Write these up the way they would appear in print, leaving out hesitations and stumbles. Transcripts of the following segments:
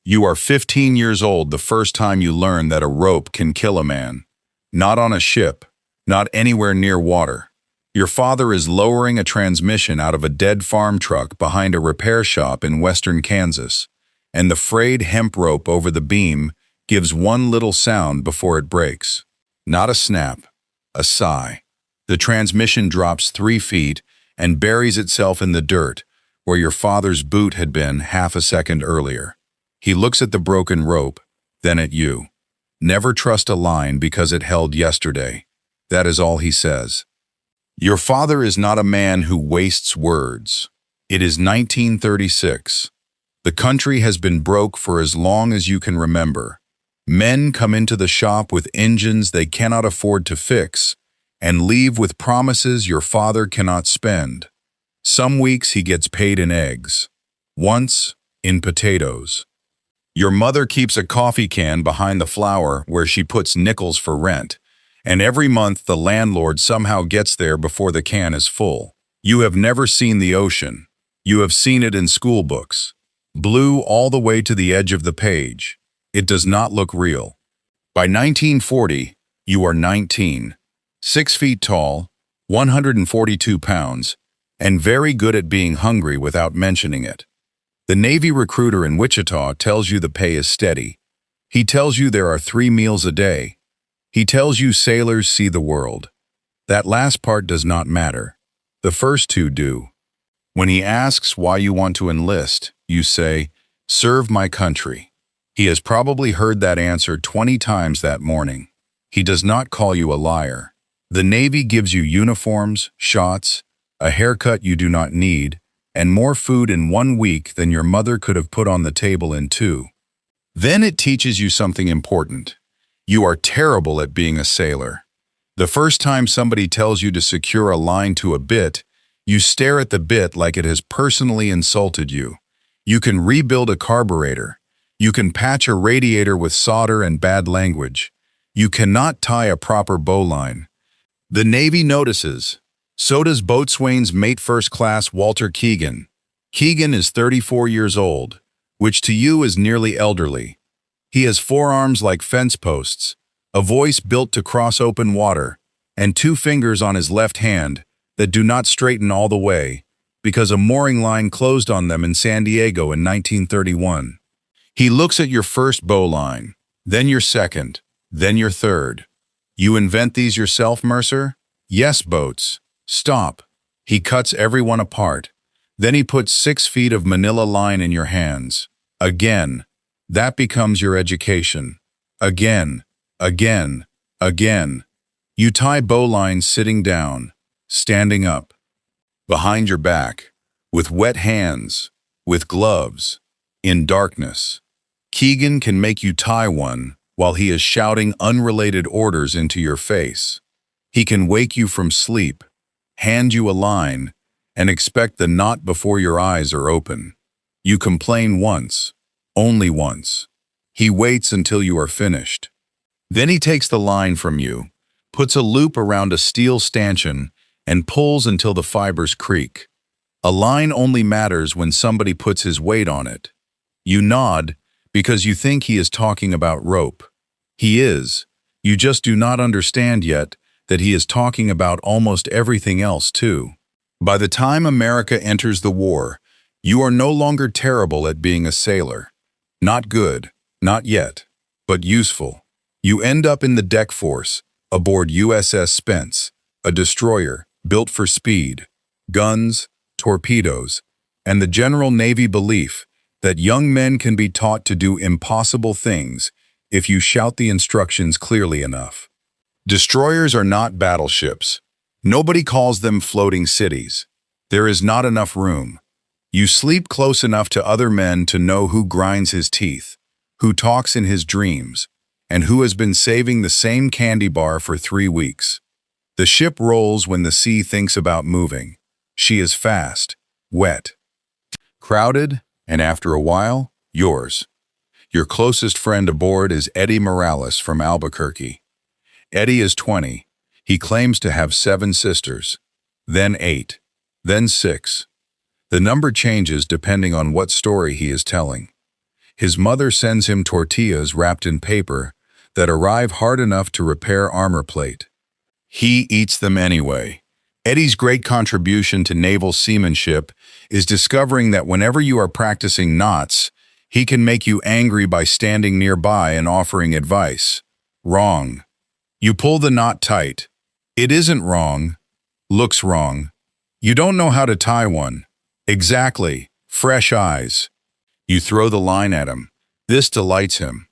You are 15 years old the first time you learn that a rope can kill a man. Not on a ship, not anywhere near water. Your father is lowering a transmission out of a dead farm truck behind a repair shop in western Kansas, and the frayed hemp rope over the beam gives one little sound before it breaks. Not a snap, a sigh. The transmission drops 3 feet and buries itself in the dirt where your father's boot had been half a second earlier. He looks at the broken rope, then at you. Never trust a line because it held yesterday. That is all he says. Your father is not a man who wastes words. It is 1936. The country has been broke for as long as you can remember. Men come into the shop with engines they cannot afford to fix and leave with promises your father cannot spend. Some weeks he gets paid in eggs. Once, in potatoes. Your mother keeps a coffee can behind the flour where she puts nickels for rent, and every month the landlord somehow gets there before the can is full. You have never seen the ocean. You have seen it in school books. Blue all the way to the edge of the page. It does not look real. By 1940, you are 19, 6 feet tall, 142 pounds, and very good at being hungry without mentioning it. The Navy recruiter in Wichita tells you the pay is steady. He tells you there are 3 meals a day. He tells you sailors see the world. That last part does not matter. The first 2 do. When he asks why you want to enlist, you say, "Serve my country." He has probably heard that answer 20 times that morning. He does not call you a liar. The Navy gives you uniforms, shots, a haircut you do not need, and more food in 1 week than your mother could have put on the table in 2. Then it teaches you something important. You are terrible at being a sailor. The first time somebody tells you to secure a line to a bit, you stare at the bit like it has personally insulted you. You can rebuild a carburetor. You can patch a radiator with solder and bad language. You cannot tie a proper bowline. The Navy notices. So does Boatswain's mate first class Walter Keegan. Keegan is 34 years old, which to you is nearly elderly. He has forearms like fence posts, a voice built to cross open water, and 2 fingers on his left hand that do not straighten all the way because a mooring line closed on them in San Diego in 1931. He looks at your first bowline, then your second, then your third. You invent these yourself, Mercer? Yes, Boats. Stop. He cuts everyone apart. Then he puts 6 feet of manila line in your hands. Again. That becomes your education. Again. Again. Again. You tie bowlines sitting down, standing up, behind your back, with wet hands, with gloves, in darkness. Keegan can make you tie one while he is shouting unrelated orders into your face. He can wake you from sleep, hand you a line, and expect the knot before your eyes are open. You complain once, only once. He waits until you are finished. Then he takes the line from you, puts a loop around a steel stanchion, and pulls until the fibers creak. A line only matters when somebody puts his weight on it. You nod because you think he is talking about rope. He is. You just do not understand yet that he is talking about almost everything else too. By the time America enters the war, you are no longer terrible at being a sailor. Not good, not yet, but useful. You end up in the deck force, aboard USS Spence, a destroyer built for speed, guns, torpedoes, and the general Navy belief that young men can be taught to do impossible things if you shout the instructions clearly enough. Destroyers are not battleships. Nobody calls them floating cities. There is not enough room. You sleep close enough to other men to know who grinds his teeth, who talks in his dreams, and who has been saving the same candy bar for 3 weeks. The ship rolls when the sea thinks about moving. She is fast, wet, crowded, and after a while, yours. Your closest friend aboard is Eddie Morales from Albuquerque. Eddie is 20. He claims to have 7 sisters, then 8, then 6. The number changes depending on what story he is telling. His mother sends him tortillas wrapped in paper that arrive hard enough to repair armor plate. He eats them anyway. Eddie's great contribution to naval seamanship is discovering that whenever you are practicing knots, he can make you angry by standing nearby and offering advice. Wrong. You pull the knot tight. It isn't wrong. Looks wrong. You don't know how to tie one. Exactly. Fresh eyes. You throw the line at him. This delights him.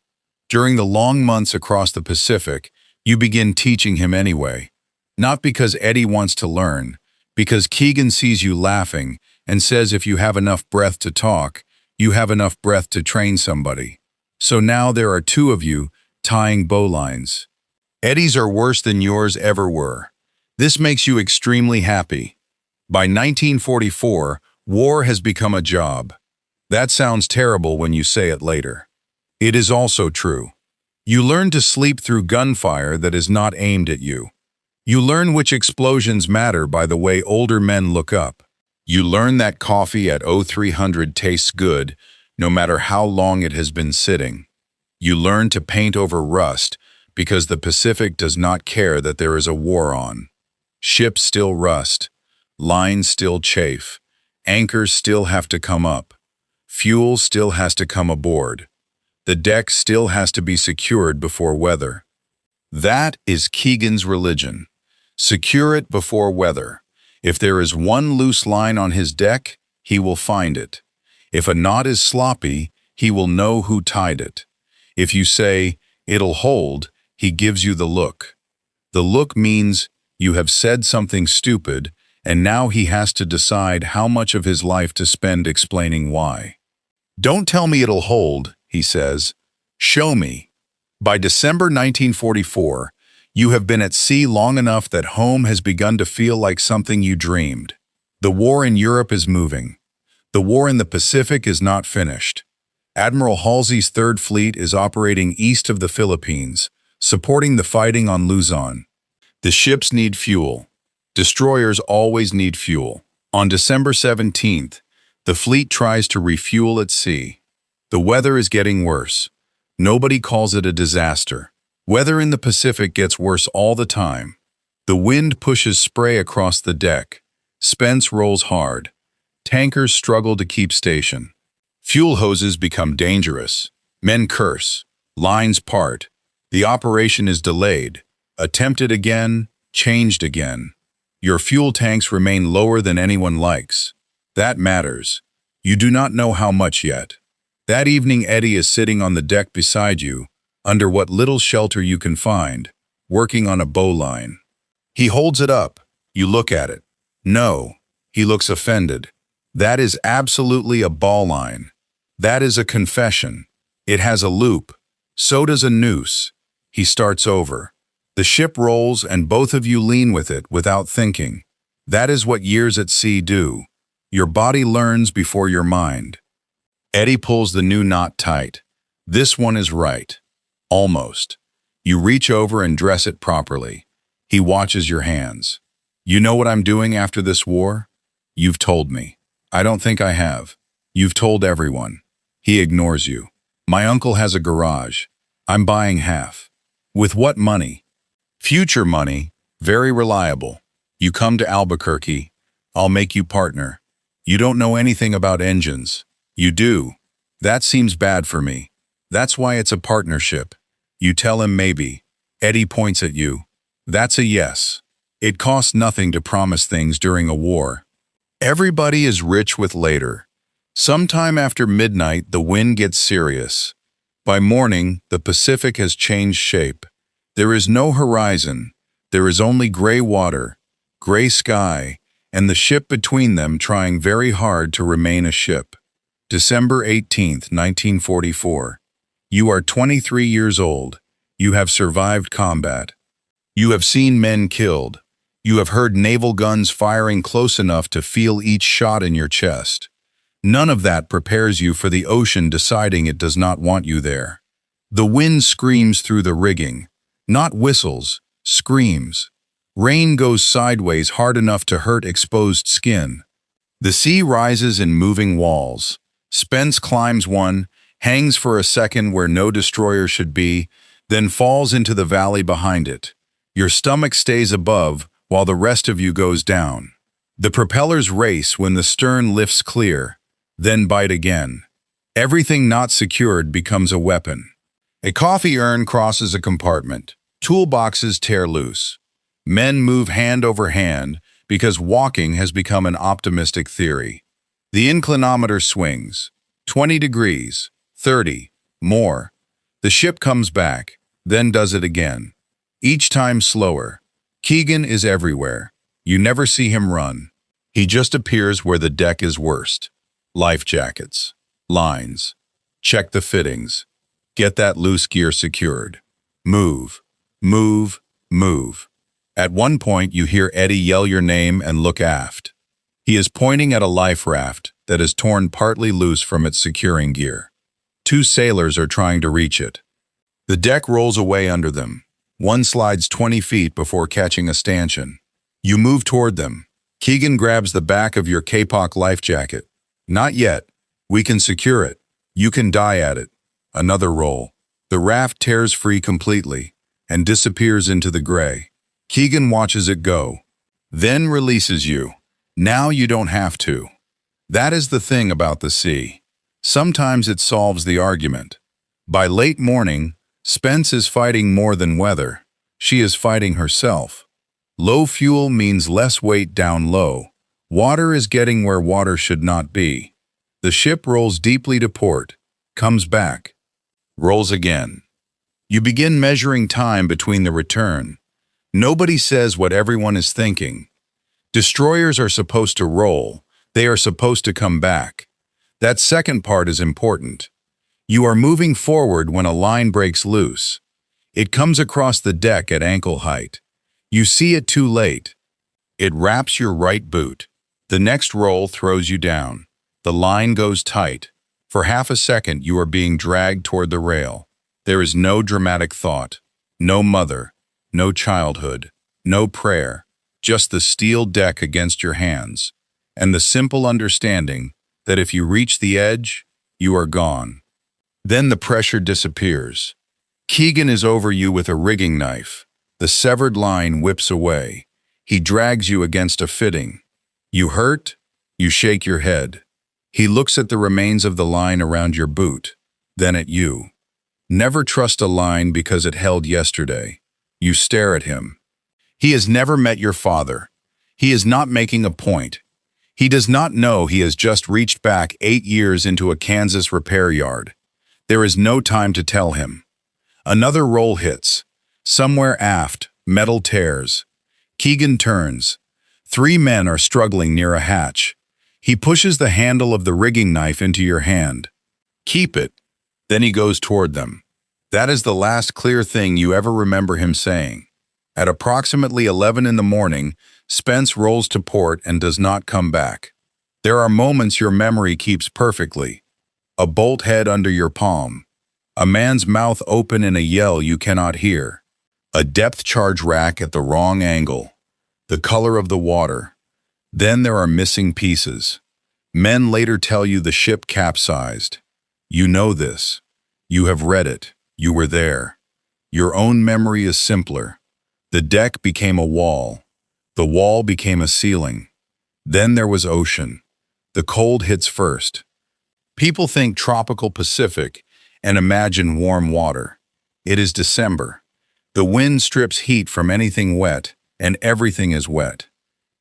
During the long months across the Pacific, you begin teaching him anyway. Not because Eddie wants to learn, because Keegan sees you laughing and says if you have enough breath to talk, you have enough breath to train somebody. So now there are two of you tying bowlines. Eddie's are worse than yours ever were. This makes you extremely happy. By 1944, war has become a job. That sounds terrible when you say it later. It is also true. You learn to sleep through gunfire that is not aimed at you. You learn which explosions matter by the way older men look up. You learn that coffee at 0300 tastes good, no matter how long it has been sitting. You learn to paint over rust because the Pacific does not care that there is a war on. Ships still rust. Lines still chafe. Anchors still have to come up. Fuel still has to come aboard. The deck still has to be secured before weather. That is Keegan's religion. Secure it before weather. If there is one loose line on his deck, he will find it. If a knot is sloppy, he will know who tied it. If you say, "It'll hold," he gives you the look. The look means you have said something stupid, and now he has to decide how much of his life to spend explaining why. "Don't tell me it'll hold," he says. "Show me." By December 1944, you have been at sea long enough that home has begun to feel like something you dreamed. The war in Europe is moving. The war in the Pacific is not finished. Admiral Halsey's Third Fleet is operating east of the Philippines, supporting the fighting on Luzon. The ships need fuel. Destroyers always need fuel. On December 17th, the fleet tries to refuel at sea. The weather is getting worse. Nobody calls it a disaster. Weather in the Pacific gets worse all the time. The wind pushes spray across the deck. Spence rolls hard. Tankers struggle to keep station. Fuel hoses become dangerous. Men curse. Lines part. The operation is delayed. Attempted again, changed again. Your fuel tanks remain lower than anyone likes. That matters. You do not know how much yet. That evening, Eddie is sitting on the deck beside you, under what little shelter you can find, working on a bowline. He holds it up. You look at it. No. He looks offended. That is absolutely a bowline. That is a confession. It has a loop. So does a noose. He starts over. The ship rolls and both of you lean with it without thinking. That is what years at sea do. Your body learns before your mind. Eddie pulls the new knot tight. This one is right. Almost. You reach over and dress it properly. He watches your hands. You know what I'm doing after this war? You've told me. I don't think I have. You've told everyone. He ignores you. My uncle has a garage. I'm buying half. With what money? Future money. Very reliable. You come to Albuquerque. I'll make you partner. You don't know anything about engines. You do. That seems bad for me. That's why it's a partnership. You tell him maybe. Eddie points at you. That's a yes. It costs nothing to promise things during a war. Everybody is rich with later. Sometime after midnight, the wind gets serious. By morning, the Pacific has changed shape. There is no horizon. There is only gray water, gray sky, and the ship between them trying very hard to remain a ship. December 18th, 1944. You are 23 years old. You have survived combat. You have seen men killed. You have heard naval guns firing close enough to feel each shot in your chest. None of that prepares you for the ocean deciding it does not want you there. The wind screams through the rigging. Not whistles, screams. Rain goes sideways hard enough to hurt exposed skin. The sea rises in moving walls. Spence climbs one, hangs for a second where no destroyer should be, then falls into the valley behind it. Your stomach stays above while the rest of you goes down. The propellers race when the stern lifts clear, then bite again. Everything not secured becomes a weapon. A coffee urn crosses a compartment. Toolboxes tear loose. Men move hand over hand because walking has become an optimistic theory. The inclinometer swings. 20 degrees, 30, more. The ship comes back, then does it again. Each time slower. Keegan is everywhere. You never see him run. He just appears where the deck is worst. Life jackets. Lines. Check the fittings. Get that loose gear secured. Move. Move. Move. At one point, you hear Eddie yell your name and look aft. He is pointing at a life raft that is torn partly loose from its securing gear. Two sailors are trying to reach it. The deck rolls away under them. One slides 20 feet before catching a stanchion. You move toward them. Keegan grabs the back of your Kapok life jacket. Not yet. We can secure it. You can die at it. Another roll. The raft tears free completely and disappears into the gray. Keegan watches it go, then releases you. Now you don't have to. That is the thing about the sea. Sometimes it solves the argument. By late morning, Spence is fighting more than weather. She is fighting herself. Low fuel means less weight down low. Water is getting where water should not be. The ship rolls deeply to port, comes back, rolls again. You begin measuring time between the return. Nobody says what everyone is thinking. Destroyers are supposed to roll. They are supposed to come back. That second part is important. You are moving forward when a line breaks loose. It comes across the deck at ankle height. You see it too late. It wraps your right boot. The next roll throws you down. The line goes tight. For half a second, you are being dragged toward the rail. There is no dramatic thought, no mother, no childhood, no prayer, just the steel deck against your hands, and the simple understanding that if you reach the edge, you are gone. Then the pressure disappears. Keegan is over you with a rigging knife. The severed line whips away. He drags you against a fitting. You hurt? You shake your head. He looks at the remains of the line around your boot, then at you. Never trust a line because it held yesterday. You stare at him. He has never met your father. He is not making a point. He does not know he has just reached back 8 years into a Kansas repair yard. There is no time to tell him. Another roll hits. Somewhere aft, metal tears. Keegan turns. 3 men are struggling near a hatch. He pushes the handle of the rigging knife into your hand. Keep it. Then he goes toward them. That is the last clear thing you ever remember him saying. At approximately 11 in the morning, Spence rolls to port and does not come back. There are moments your memory keeps perfectly. A bolt head under your palm. A man's mouth open in a yell you cannot hear. A depth charge rack at the wrong angle. The color of the water. Then there are missing pieces. Men later tell you the ship capsized. You know this. You have read it. You were there. Your own memory is simpler. The deck became a wall. The wall became a ceiling. Then there was ocean. The cold hits first. People think tropical Pacific and imagine warm water. It is December. The wind strips heat from anything wet, and everything is wet.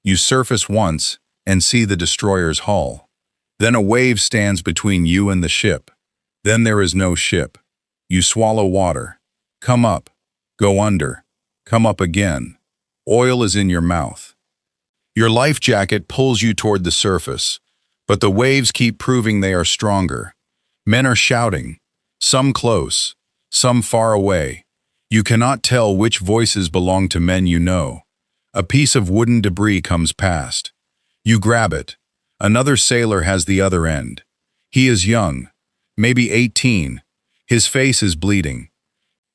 You surface once and see the destroyer's hull. Then a wave stands between you and the ship. Then there is no ship. You swallow water. Come up. Go under. Come up again. Oil is in your mouth. Your life jacket pulls you toward the surface, but the waves keep proving they are stronger. Men are shouting, some close, some far away. You cannot tell which voices belong to men you know. A piece of wooden debris comes past. You grab it. Another sailor has the other end. He is young, maybe 18. His face is bleeding.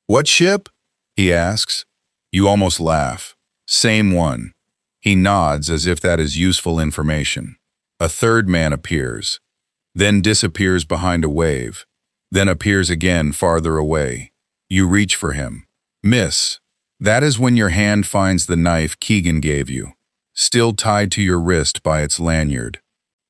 "What ship?" he asks. You almost laugh. "Same one." He nods as if that is useful information. A third man appears, then disappears behind a wave. then appears again farther away. You reach for him. Miss. That is when your hand finds the knife Keegan gave you, still tied to your wrist by its lanyard.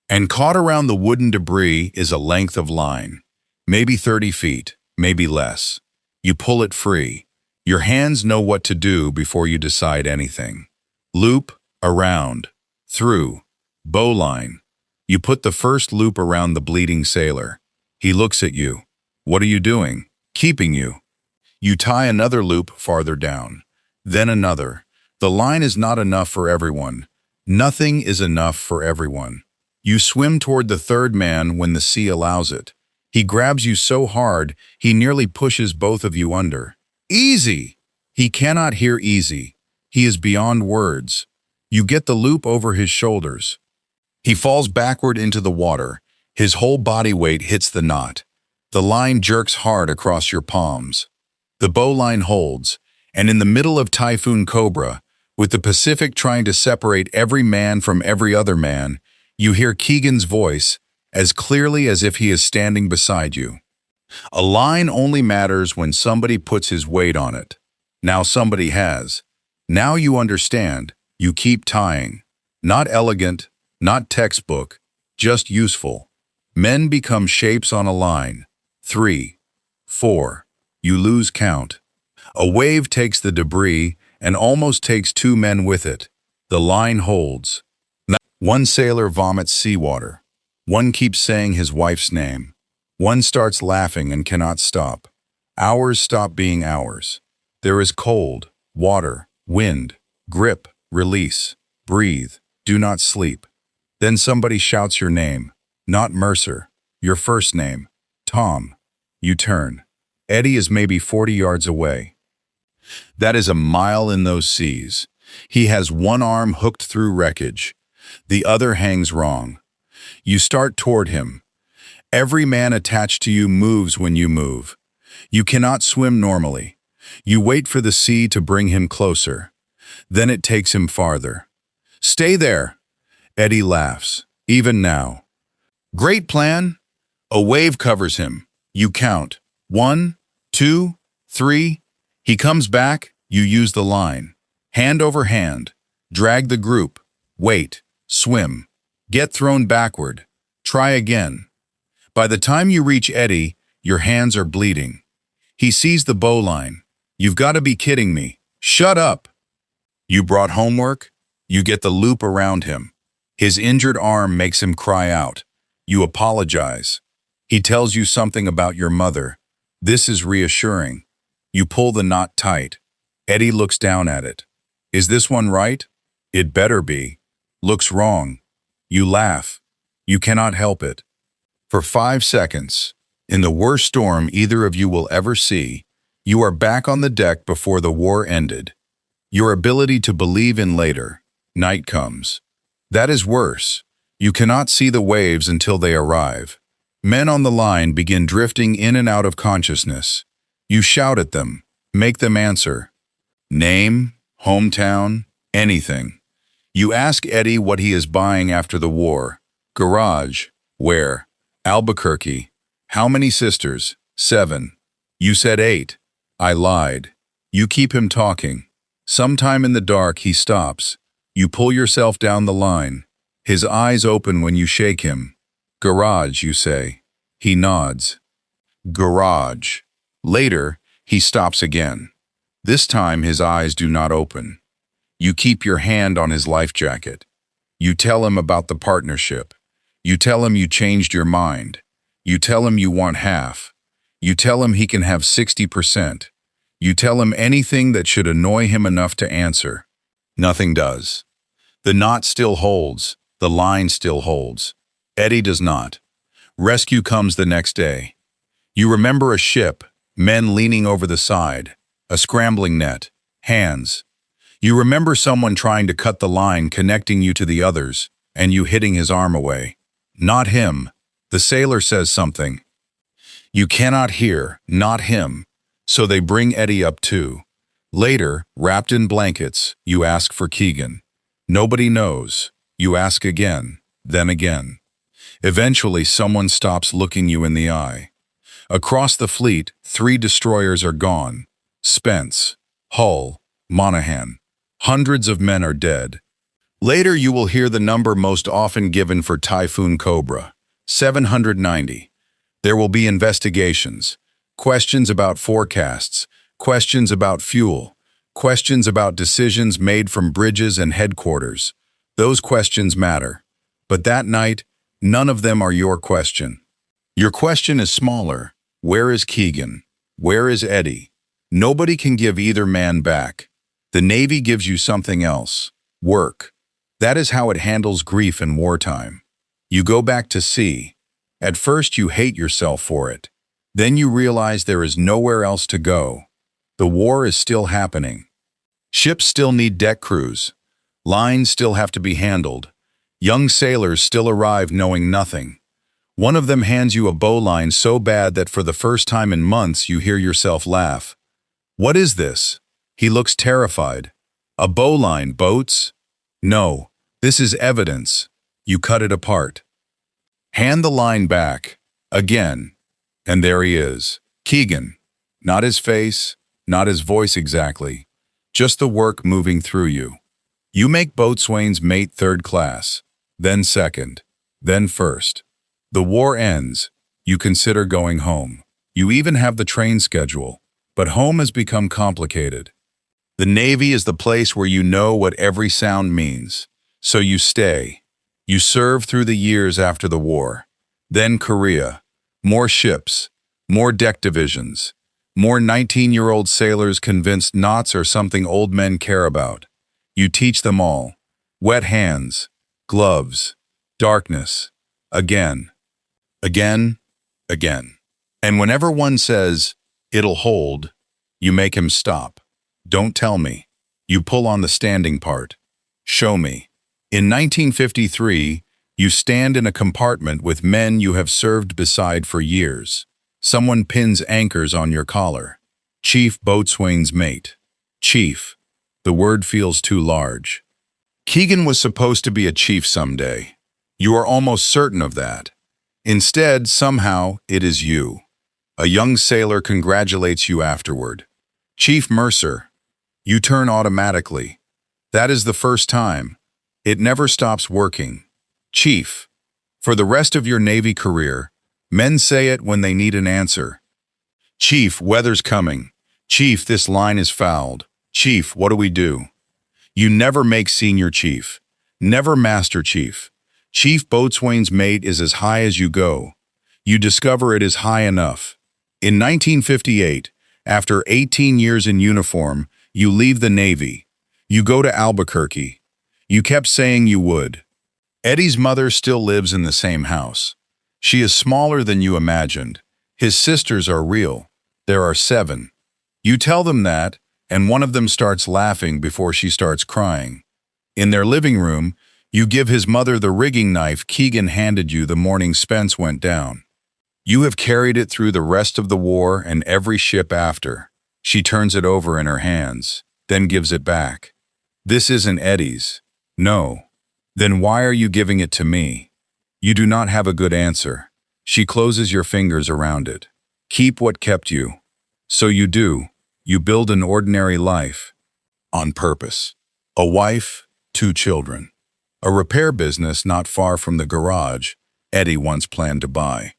And caught around the wooden debris is a length of line. Maybe 30 feet, maybe less. You pull it free. Your hands know what to do before you decide anything. Loop, around, through, bowline. You put the first loop around the bleeding sailor. He looks at you. What are you doing? Keeping you. You tie another loop farther down. Then another. The line is not enough for everyone. Nothing is enough for everyone. You swim toward the third man when the sea allows it. He grabs you so hard, he nearly pushes both of you under. Easy! He cannot hear easy. He is beyond words. You get the loop over his shoulders. He falls backward into the water. His whole body weight hits the knot. The line jerks hard across your palms. The bowline holds, and in the middle of Typhoon Cobra, with the Pacific trying to separate every man from every other man, you hear Keegan's voice as clearly as if he is standing beside you. A line only matters when somebody puts his weight on it. Now somebody has. Now you understand. You keep tying. Not elegant, not textbook, just useful. Men become shapes on a line. 3, 4. You lose count. A wave takes the debris and almost takes 2 men with it. The line holds. One sailor vomits seawater. One keeps saying his wife's name. One starts laughing and cannot stop. Hours stop being hours. There is cold, water, wind, grip, release, breathe, do not sleep. Then somebody shouts your name, not Mercer, your first name, Tom. You turn. Eddie is maybe 40 yards away. That is a mile in those seas. He has one arm hooked through wreckage. The other hangs wrong. You start toward him. Every man attached to you moves when you move. You cannot swim normally. You wait for the sea to bring him closer. Then it takes him farther. Stay there. Eddie laughs, even now. Great plan. A wave covers him. You count. 1, 2, 3. He comes back. You use the line. Hand over hand. Drag the group. Wait. Swim. Get thrown backward. Try again. By the time you reach Eddie, your hands are bleeding. He sees the bowline. You've got to be kidding me. Shut up. You brought homework? You get the loop around him. His injured arm makes him cry out. You apologize. He tells you something about your mother. This is reassuring. You pull the knot tight. Eddie looks down at it. Is this one right? It better be. Looks wrong. You laugh. You cannot help it. For 5 seconds, in the worst storm either of you will ever see, you are back on the deck before the war ended. Your ability to believe in later. Night comes. That is worse. You cannot see the waves until they arrive. Men on the line begin drifting in and out of consciousness. You shout at them. Make them answer. Name, hometown, anything. You ask Eddie what he is buying after the war. Garage. Where? Albuquerque. How many sisters? 7. You said 8. I lied. You keep him talking. Sometime in the dark he stops. You pull yourself down the line. His eyes open when you shake him. Garage, you say. He nods. Garage. Later, he stops again. This time his eyes do not open. You keep your hand on his life jacket. You tell him about the partnership. You tell him you changed your mind. You tell him you want half. You tell him he can have 60%. You tell him anything that should annoy him enough to answer. Nothing does. The knot still holds. The line still holds. Eddie does not. Rescue comes the next day. You remember a ship, men leaning over the side, a scrambling net, hands. You remember someone trying to cut the line connecting you to the others, and you hitting his arm away. Not him. The sailor says something. You cannot hear, not him. So they bring Eddie up too. Later, wrapped in blankets, you ask for Keegan. Nobody knows. You ask again, then again. Eventually, someone stops looking you in the eye. Across the fleet, 3 destroyers are gone. Spence, Hull, Monaghan. Hundreds of men are dead. Later you will hear the number most often given for Typhoon Cobra, 790. There will be investigations, questions about forecasts, questions about fuel, questions about decisions made from bridges and headquarters. Those questions matter. But that night, none of them are your question. Your question is smaller. Where is Keegan? Where is Eddie? Nobody can give either man back. The Navy gives you something else. Work. That is how it handles grief in wartime. You go back to sea. At first you hate yourself for it. Then you realize there is nowhere else to go. The war is still happening. Ships still need deck crews. Lines still have to be handled. Young sailors still arrive knowing nothing. One of them hands you a bowline so bad that for the first time in months you hear yourself laugh. What is this? He looks terrified. A bowline, boats? No, this is evidence. You cut it apart. Hand the line back. Again. And there he is. Keegan. Not his face, not his voice exactly. Just the work moving through you. You make Boatswain's mate 3rd class, then 2nd, then 1st. The war ends. You consider going home. You even have the train schedule. But home has become complicated. The Navy is the place where you know what every sound means. So you stay. You serve through the years after the war. Then Korea. More ships. More deck divisions. More 19-year-old sailors convinced knots are something old men care about. You teach them all. Wet hands. Gloves. Darkness. Again. Again. Again. And whenever one says, "It'll hold," you make him stop. Don't tell me. You pull on the standing part. Show me. In 1953, you stand in a compartment with men you have served beside for years. Someone pins anchors on your collar. Chief Boatswain's mate. Chief. The word feels too large. Keegan was supposed to be a chief someday. You are almost certain of that. Instead, somehow, it is you. A young sailor congratulates you afterward. Chief Mercer. You turn automatically. That is the first time. It never stops working. Chief. For the rest of your Navy career, men say it when they need an answer. Chief, weather's coming. Chief, this line is fouled. Chief, what do we do? You never make senior chief. Never master chief. Chief Boatswain's mate is as high as you go. You discover it is high enough. In 1958, after 18 years in uniform, you leave the Navy. You go to Albuquerque. You kept saying you would. Eddie's mother still lives in the same house. She is smaller than you imagined. His sisters are real. There are 7. You tell them that, and one of them starts laughing before she starts crying. In their living room, you give his mother the rigging knife Keegan handed you the morning Spence went down. You have carried it through the rest of the war and every ship after. She turns it over in her hands, then gives it back. This isn't Eddie's. No. Then why are you giving it to me? You do not have a good answer. She closes your fingers around it. Keep what kept you. So you do. You build an ordinary life. On purpose. A wife, 2 children. A repair business not far from the garage Eddie once planned to buy.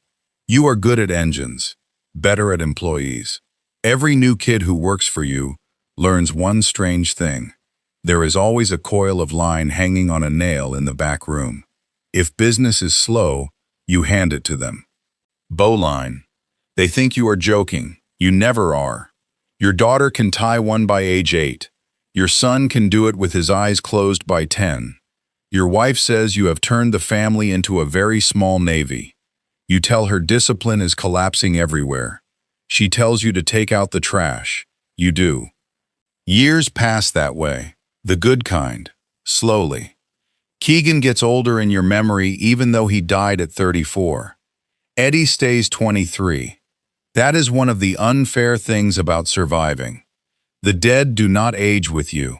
You are good at engines, better at employees. Every new kid who works for you learns one strange thing. There is always a coil of line hanging on a nail in the back room. If business is slow, you hand it to them. Bowline. They think you are joking. You never are. Your daughter can tie one by age 8. Your son can do it with his eyes closed by 10. Your wife says you have turned the family into a very small navy. You tell her discipline is collapsing everywhere. She tells you to take out the trash. You do. Years pass that way. The good kind. Slowly. Keegan gets older in your memory even though he died at 34. Eddie stays 23. That is one of the unfair things about surviving. The dead do not age with you.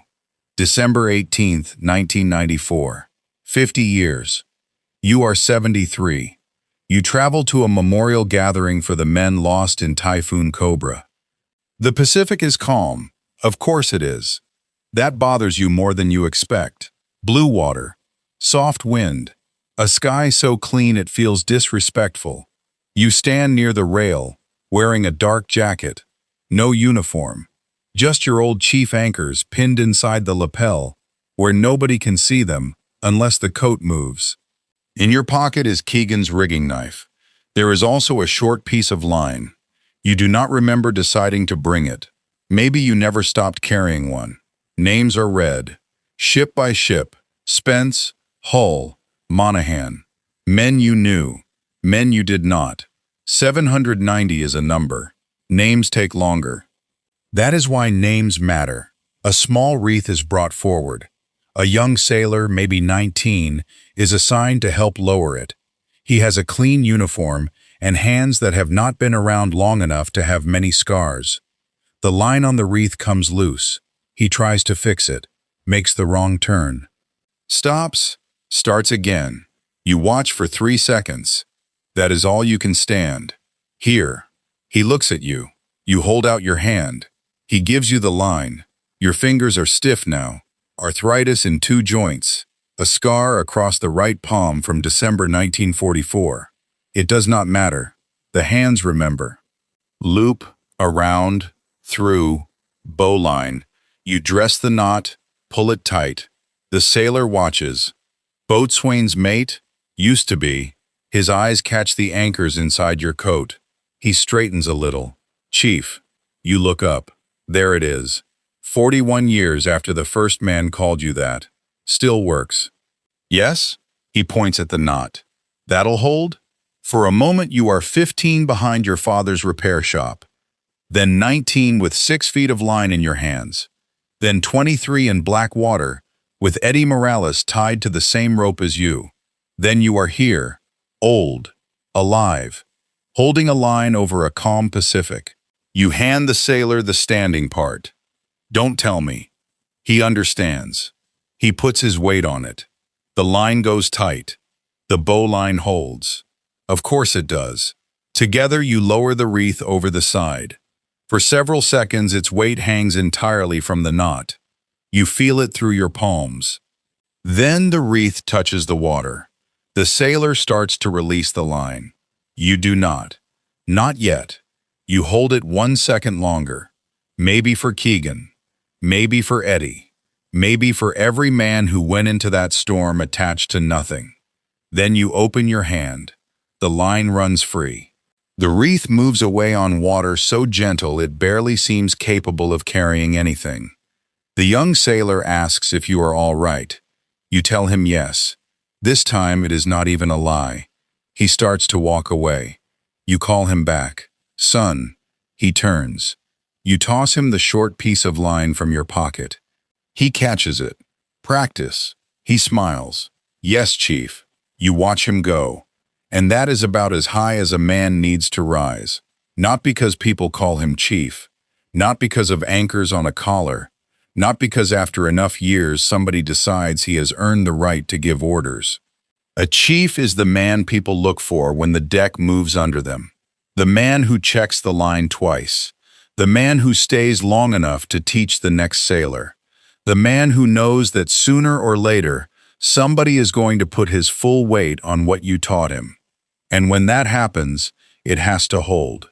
December 18th, 1994. 50 years. You are 73. You travel to a memorial gathering for the men lost in Typhoon Cobra. The Pacific is calm. Of course it is. That bothers you more than you expect. Blue water, soft wind, a sky so clean it feels disrespectful. You stand near the rail, wearing a dark jacket, no uniform, just your old chief anchors pinned inside the lapel, where nobody can see them unless the coat moves. In your pocket is Keegan's rigging knife. There is also a short piece of line. You do not remember deciding to bring it. Maybe you never stopped carrying one. Names are read. Ship by ship. Spence, Hull, Monaghan. Men you knew. Men you did not. 790 is a number. Names take longer. That is why names matter. A small wreath is brought forward. A young sailor, maybe 19, is assigned to help lower it. He has a clean uniform and hands that have not been around long enough to have many scars. The line on the wreath comes loose. He tries to fix it, makes the wrong turn. Stops, starts again. You watch for 3 seconds. That is all you can stand. Here. He looks at you. You hold out your hand. He gives you the line. Your fingers are stiff now. Arthritis in 2 joints. A scar across the right palm from December 1944. It does not matter. The hands remember. Loop, around, through, bowline. You dress the knot, pull it tight. The sailor watches. Boatswain's mate? Used to be. His eyes catch the anchors inside your coat. He straightens a little. Chief. You look up. There it is. 41 years after the first man called you that. Still works. Yes? He points at the knot. That'll hold? For a moment you are 15 behind your father's repair shop. Then 19 with 6 feet of line in your hands. Then 23 in black water, with Eddie Morales tied to the same rope as you. Then you are here, old, alive, holding a line over a calm Pacific. You hand the sailor the standing part. Don't tell me. He understands. He puts his weight on it. The line goes tight. The bowline holds. Of course it does. Together you lower the wreath over the side. For several seconds its weight hangs entirely from the knot. You feel it through your palms. Then the wreath touches the water. The sailor starts to release the line. You do not. Not yet. You hold it 1 second longer. Maybe for Keegan. Maybe for Eddie. Maybe for every man who went into that storm attached to nothing. Then you open your hand. The line runs free. The wreath moves away on water so gentle it barely seems capable of carrying anything. The young sailor asks if you are all right. You tell him yes. This time it is not even a lie. He starts to walk away. You call him back. Son. He turns. You toss him the short piece of line from your pocket. He catches it. Practice. He smiles. Yes, Chief. You watch him go. And that is about as high as a man needs to rise. Not because people call him Chief. Not because of anchors on a collar. Not because after enough years somebody decides he has earned the right to give orders. A chief is the man people look for when the deck moves under them. The man who checks the line twice. The man who stays long enough to teach the next sailor. The man who knows that sooner or later, somebody is going to put his full weight on what you taught him. And when that happens, it has to hold.